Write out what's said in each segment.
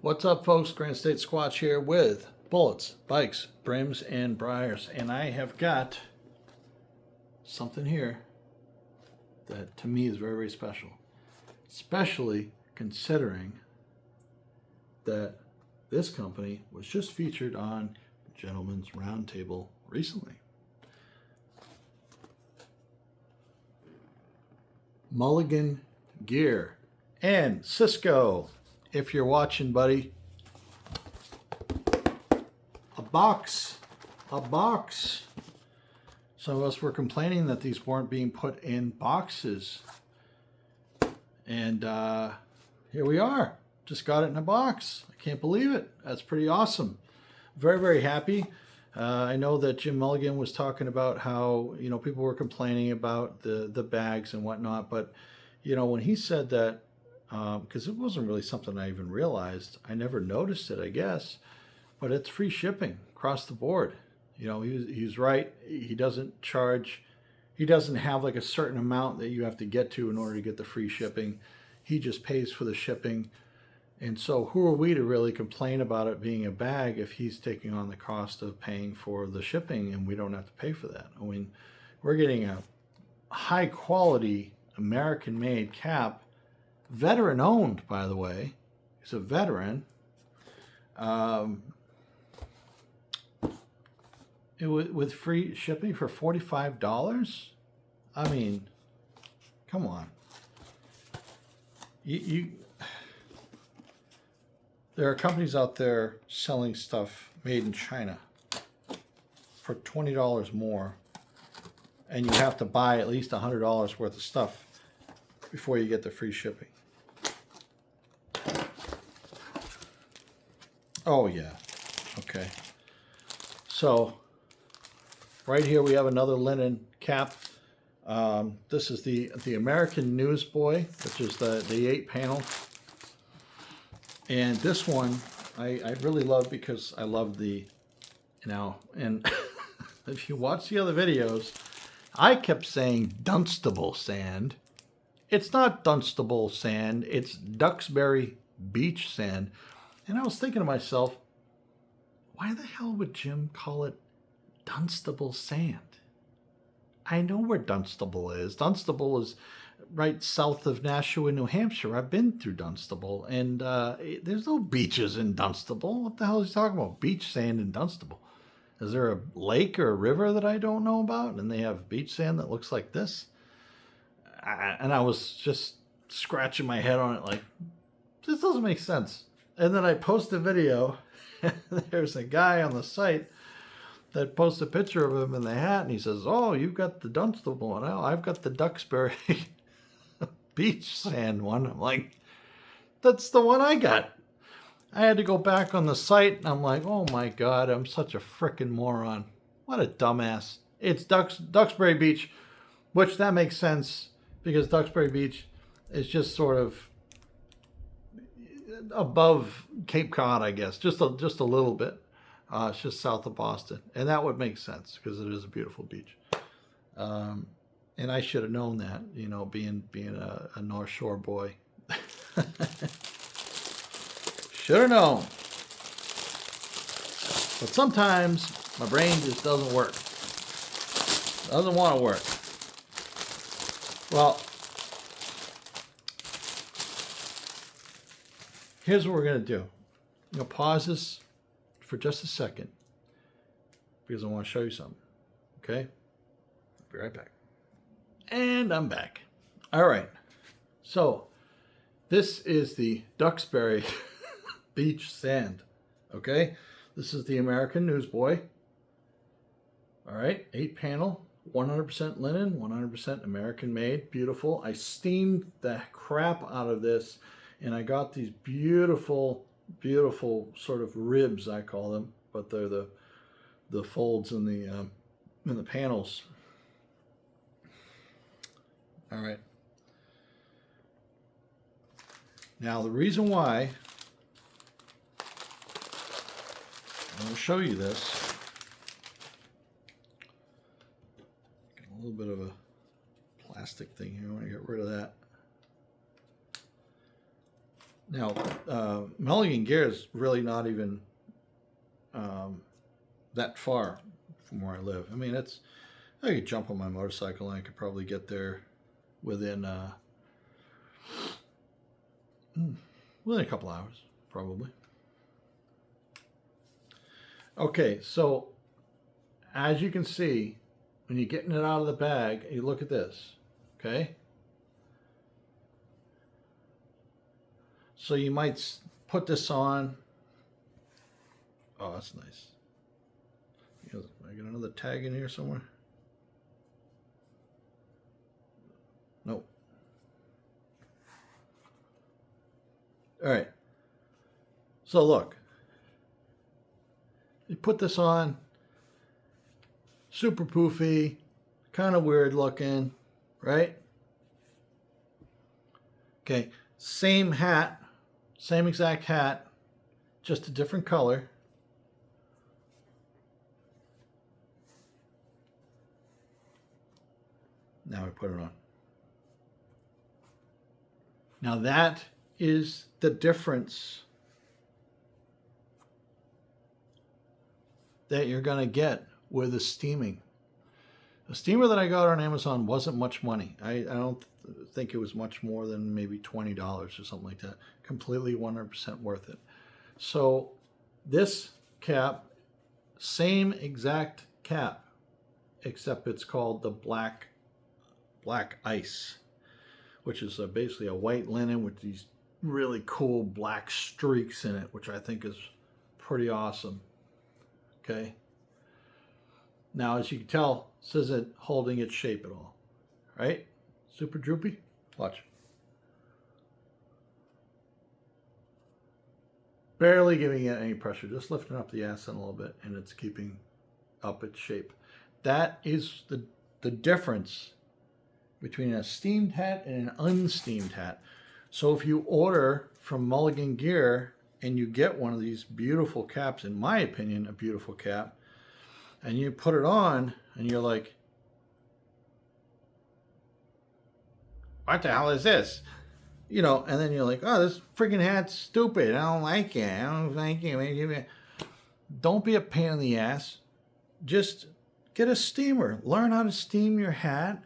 What's up, folks? Grand State Squatch here with bullets, bikes, brims, and briars. And I have got something here that to me is very, very special. Especially considering that this company was just featured on Gentleman's Roundtable recently. Mulligan gear. And Cisco, if you're watching, buddy, a box. Some of us were complaining that these weren't being put in boxes. And here we are. Just got it in a box. I can't believe it. That's pretty awesome. Very, very happy. I know that Jim Mulligan was talking about how, people were complaining about the bags and whatnot. But, when he said that, because it wasn't really something I even realized. I never noticed it, I guess. But it's free shipping across the board. He's right. He doesn't have like a certain amount that you have to get to in order to get the free shipping. He just pays for the shipping. And so who are we to really complain about it being a bag if he's taking on the cost of paying for the shipping and we don't have to pay for that? I mean, we're getting a high quality American made cap, veteran owned, by the way. He's a veteran. With free shipping for $45. I mean, come on. There are companies out there selling stuff made in China for $20 more, and you have to buy at least $100 worth of stuff before you get the free shipping. Oh yeah, okay. So right here we have another linen cap. This is the American Newsboy, which is the 8-panel. And this one I really love because I love the, and if you watch the other videos, I kept saying Dunstable sand. It's not Dunstable sand, it's Duxbury beach sand. And I was thinking to myself, why the hell would Jim call it Dunstable sand? I know where Dunstable is. Dunstable is right south of Nashua, New Hampshire. I've been through Dunstable, and there's no beaches in Dunstable. What the hell is he talking about? Beach sand in Dunstable? Is there a lake or a river that I don't know about, and they have beach sand that looks like this? And I was just scratching my head on it like, this doesn't make sense. And then I post a video, and there's a guy on the site that posts a picture of him in the hat, and he says, "Oh, you've got the Dunstable one. Oh, I've got the Duxbury beach sand one." I'm like, that's the one I got. I had to go back on the site, and I'm like, oh my God, I'm such a frickin' moron. What a dumbass. It's Duxbury Beach, which that makes sense because Duxbury Beach is just sort of above Cape Cod, I guess, just a little bit. It's just south of Boston, and that would make sense because it is a beautiful beach. And I should have known that, being a North Shore boy. Should have known. But sometimes my brain just doesn't work. Doesn't want to work. Well, here's what we're going to do. I'm going to pause this for just a second because I want to show you something. Okay? I'll be right back. And I'm back. All right. So this is the Duxbury beach sand. Okay? This is the American Newsboy. All right. 8-panel, 100% linen, 100% American made. Beautiful. I steamed the crap out of this, and I got these beautiful sort of ribs, I call them, but they're the folds in the panels. All right. Now the reason why I'm going to show you this, got a little bit of a plastic thing here. I want to get rid of that. Now, Mulligan gear is really not even that far from where I live. I mean, I could jump on my motorcycle and I could probably get there within a couple hours, probably. Okay, so as you can see, when you're getting it out of the bag, you look at this, okay? So you might put this on. Oh, that's nice. I got another tag in here somewhere? Nope. All right. So look. You put this on. Super poofy. Kind of weird looking. Right? Okay. Same hat. Same exact hat. Just a different color. Now we put it on. Now that is the difference that you're going to get with the steaming. The steamer that I got on Amazon wasn't much money. I don't think it was much more than maybe $20 or something like that. Completely 100% worth it. So this cap, same exact cap, except it's called the black ice, which is basically a white linen with these really cool black streaks in it, which I think is pretty awesome. Okay. Now, as you can tell, this isn't holding its shape at all, right? Super droopy. Watch. Barely giving it any pressure, just lifting up the ass a little bit, and it's keeping up its shape. That is the difference between a steamed hat and an unsteamed hat. So if you order from Mulligan Gear and you get one of these beautiful caps, in my opinion, a beautiful cap, and you put it on and you're like, what the hell is this? You know, and then you're like, oh, this freaking hat's stupid. I don't like it. I don't like it. Don't be a pain in the ass. Just get a steamer. Learn how to steam your hat.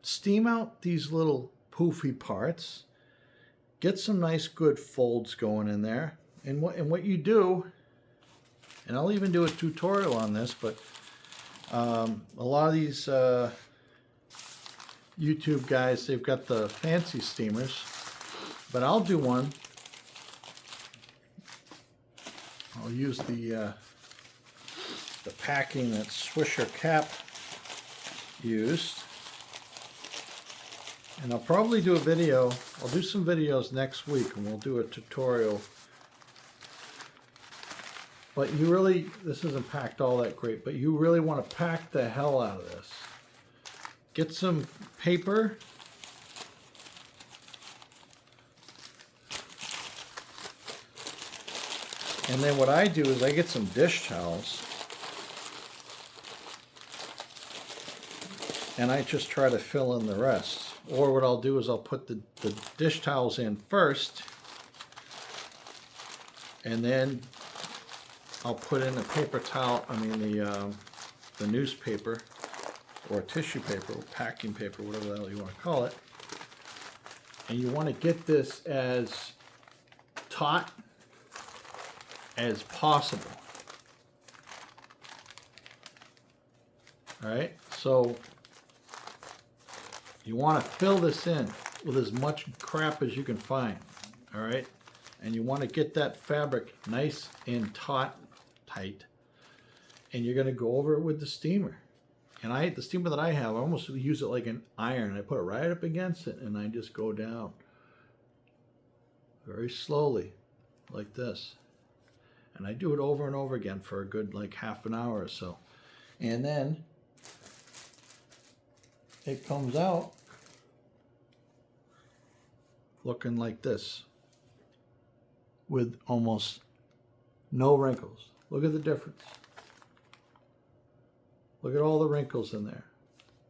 Steam out these little poofy parts. Get some nice good folds going in there. And what you do, and I'll even do a tutorial on this, but a lot of these YouTube guys, they've got the fancy steamers, but I'll do one. I'll use the packing that Swisher Cap used. And I'll probably do a video. I'll do some videos next week and we'll do a tutorial. But you really, this isn't packed all that great, but you really want to pack the hell out of this. Get some paper. And then what I do is I get some dish towels. And I just try to fill in the rest. Or what I'll do is I'll put the dish towels in first, and then I'll put in a paper towel, the newspaper, or tissue paper, or packing paper, whatever the hell you want to call it. And you want to get this as taut as possible. All right, so you want to fill this in with as much crap as you can find, all right? And you want to get that fabric nice and tight. And you're going to go over it with the steamer. And the steamer that I have, I almost use it like an iron. I put it right up against it and I just go down very slowly like this. And I do it over and over again for a good like half an hour or so. And then it comes out looking like this with almost no wrinkles. Look at the difference. Look at all the wrinkles in there.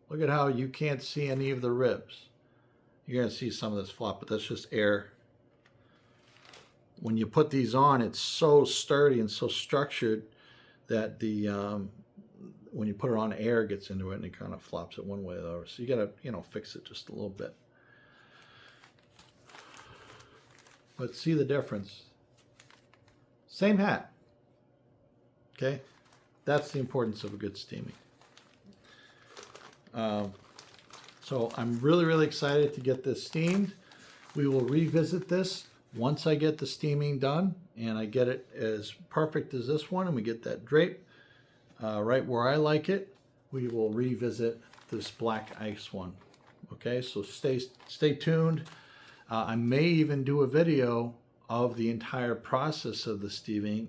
Look at how you can't see any of the ribs. You're going to see some of this flop, but that's just air. when you put these on, it's so sturdy and so structured that the when you put it on, air gets into it and it kind of flops it one way or the other. So you got to, you know, fix it just a little bit. But see the difference. Same hat. Okay? That's the importance of a good steaming. So I'm really, really excited to get this steamed. We will revisit this once I get the steaming done and I get it as perfect as this one and we get that drape right where I like it. We will revisit this black ice one. Okay, so stay tuned. I may even do a video of the entire process of the steaming,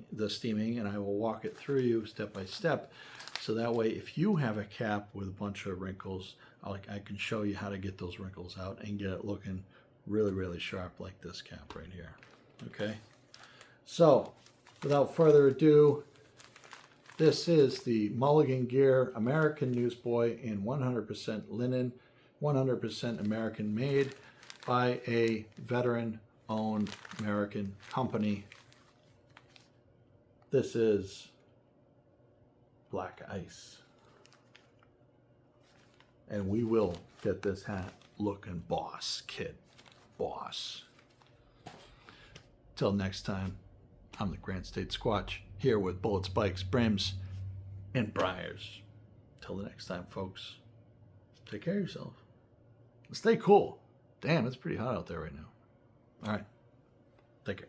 and I will walk it through you step by step. So that way, if you have a cap with a bunch of wrinkles, I can show you how to get those wrinkles out and get it looking really, really sharp like this cap right here. Okay, so without further ado, this is the Mulligan Gear American Newsboy in 100% linen, 100% American made by a veteran-owned American company. This is Black Ice. And we will get this hat looking boss, kid. Boss. Till next time, I'm the Grand State Squatch, here with bullets, spikes, brims, and briars. Till the next time, folks, take care of yourself. Stay cool. Damn, it's pretty hot out there right now. All right. Take care.